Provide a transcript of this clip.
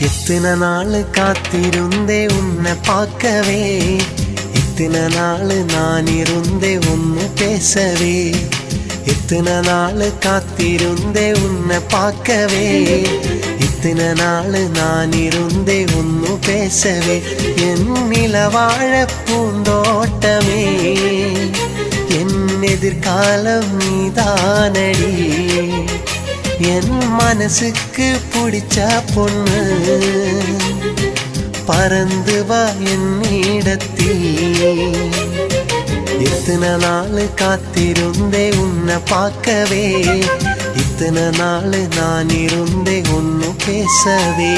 இத்தனை நாள் காத்திருந்தே உன்னை பார்க்கவே, இத்தனை நாள் நான் இருந்தே ஒன்று பேசவே. இத்தனை நாள் காத்திருந்தே உன்னை பார்க்கவே, இத்தனை நாள் நான் இருந்தே ஒன்று பேசவே. என் நிலவாழ பூந்தோட்டமே, என் எதிர்காலம் நீதானடி. என் மனசுக்கு பிடிச்ச பொண்ணு, பறந்து வா என்னிடத்தில். இத்தனை நாள் காத்திருந்தே உன்னை பார்க்கவே, இத்தனை நாள் நான் இருந்தே ஒன்று பேசவே.